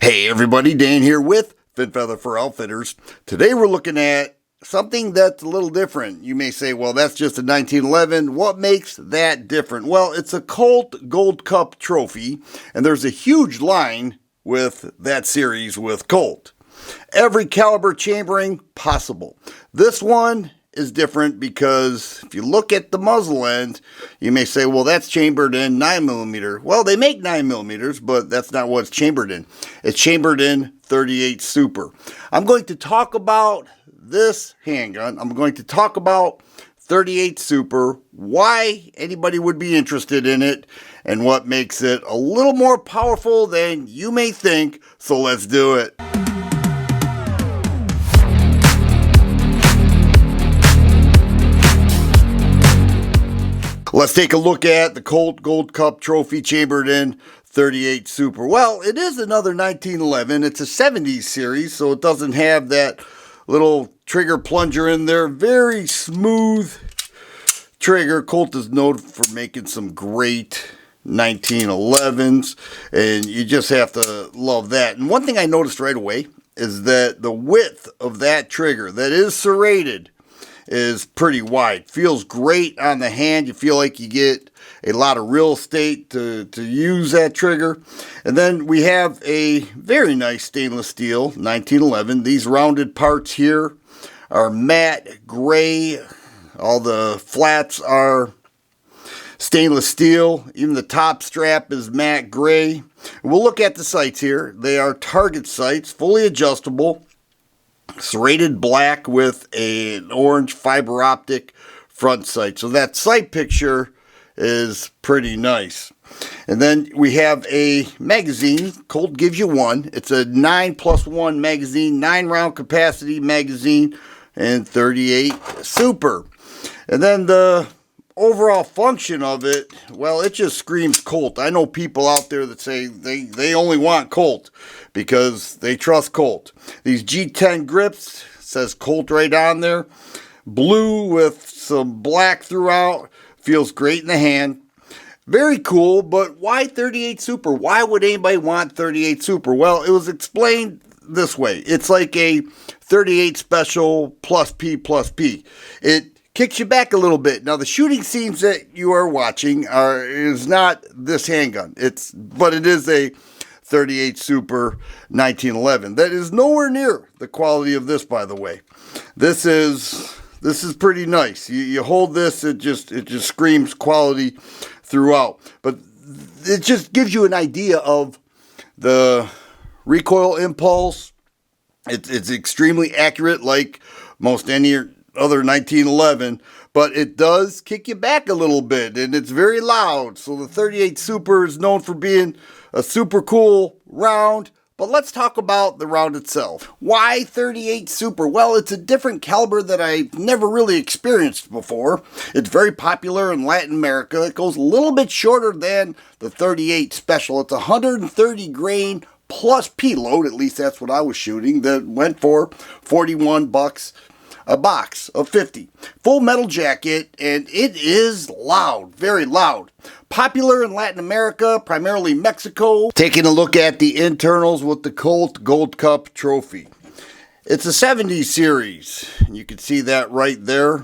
Hey everybody, Dan here with Fit Feather for Outfitters. Today we're looking at something that's a little different. You may say, well, that's just a 1911. What makes that different? Well, it's a Colt Gold Cup Trophy, and there's a huge line with that series with Colt. Every caliber chambering possible. This one is different because if you look at the muzzle end, you may say, well, that's chambered in 9mm. Well, they make 9mm, but that's not what it's chambered in. It's chambered in 38 Super. I'm going to talk about this handgun. I'm going to talk about 38 Super, why anybody would be interested in it, and what makes it a little more powerful than you may think. So let's do it. Let's take a look at the Colt Gold Cup Trophy chambered in 38 Super. Well, it is another 1911. It's a 70s series, so it doesn't have that little trigger plunger in there. Very smooth trigger. Colt is known for making some great 1911s, and you just have to love that. And one thing I noticed right away is that the width of that trigger that is serrated is pretty wide. Feels great on the hand. You feel like you get a lot of real estate to use that trigger. And then we have a very nice stainless steel 1911. These rounded parts here are matte gray. All the flats are stainless steel. Even the top strap is matte gray. We'll look at the sights here. They are target sights, fully adjustable. Serrated black with an orange fiber optic front sight. So that sight picture is pretty nice. And then we have a magazine. Colt gives you one. It's a 9+1 magazine, 9-round capacity magazine, and 38 Super. And then the overall function of it, well, it just screams Colt. I know people out there that say they only want Colt because they trust Colt. These G10 grips, says Colt right on there. Blue with some black throughout. Feels great in the hand. Very cool, but why 38 Super? Why would anybody want 38 Super? Well, it was explained this way. It's like a 38 Special plus P plus P. It kicks you back a little bit. Now, the shooting scenes that you are watching is not this handgun. But it is a 38 Super 1911. That is nowhere near the quality of this, by the way. This is pretty nice. You hold this, it just screams quality throughout. But it just gives you an idea of the recoil impulse. It's extremely accurate, like most any other 1911, but it does kick you back a little bit, and it's very loud. So the 38 Super is known for being a super cool round. But let's talk about the round itself. Why 38 Super? Well, it's a different caliber that I've never really experienced before. It's very popular in Latin America. It goes a little bit shorter than the 38 Special. It's 130 grain plus P load. At least that's what I was shooting. That went for $41 a box of 50. Full metal jacket, and it is loud, very loud. Popular in Latin America, primarily Mexico. Taking a look at the internals with the Colt Gold Cup Trophy. It's a 70s series, and you can see that right there.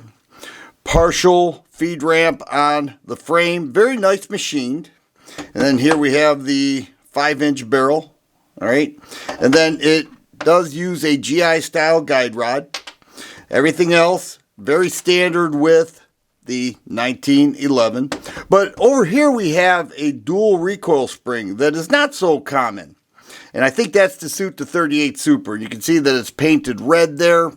Partial feed ramp on the frame, very nice machined. And then here we have the 5-inch barrel, all right? And then it does use a GI style guide rod. Everything else, very standard with the 1911. But over here we have a dual recoil spring that is not so common. And I think that's to suit the 38 Super. You can see that it's painted red there.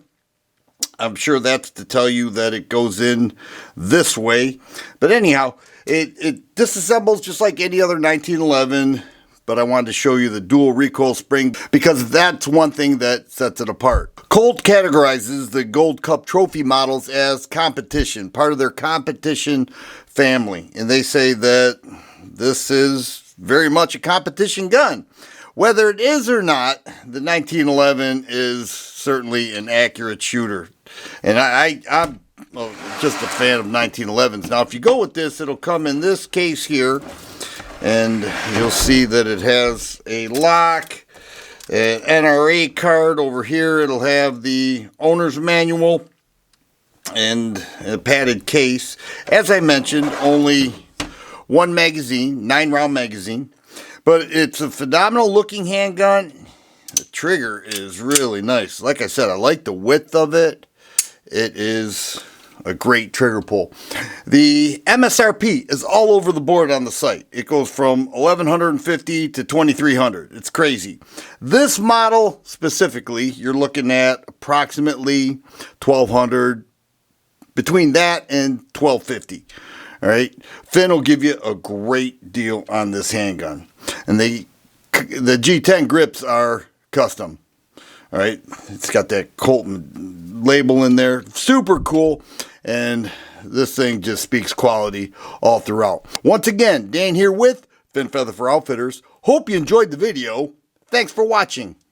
I'm sure that's to tell you that it goes in this way. But anyhow, it disassembles just like any other 1911. But I wanted to show you the dual recoil spring because that's one thing that sets it apart. Colt categorizes the Gold Cup Trophy models as competition, part of their competition family. And they say that this is very much a competition gun. Whether it is or not, the 1911 is certainly an accurate shooter. And I'm just a fan of 1911s. Now, if you go with this, it'll come in this case here. And you'll see that it has a lock An NRA card over here. It'll have the owner's manual and a padded case. As I mentioned, only one magazine, 9-round magazine. But it's a phenomenal looking handgun. The trigger is really nice. Like I said, I like the width of it. It is a great trigger pull. The MSRP is all over the board on the site. It goes from $1,150 to $2,300. It's crazy. This model specifically, you're looking at approximately $1,200, between that and $1,250. All right, Finn will give you a great deal on this handgun, and the G10 grips are custom. All right, it's got that Colt label in there, super cool, and this thing just speaks quality all throughout. Once again, Dan here with Finn Feather for Outfitters. Hope you enjoyed the video. Thanks for watching.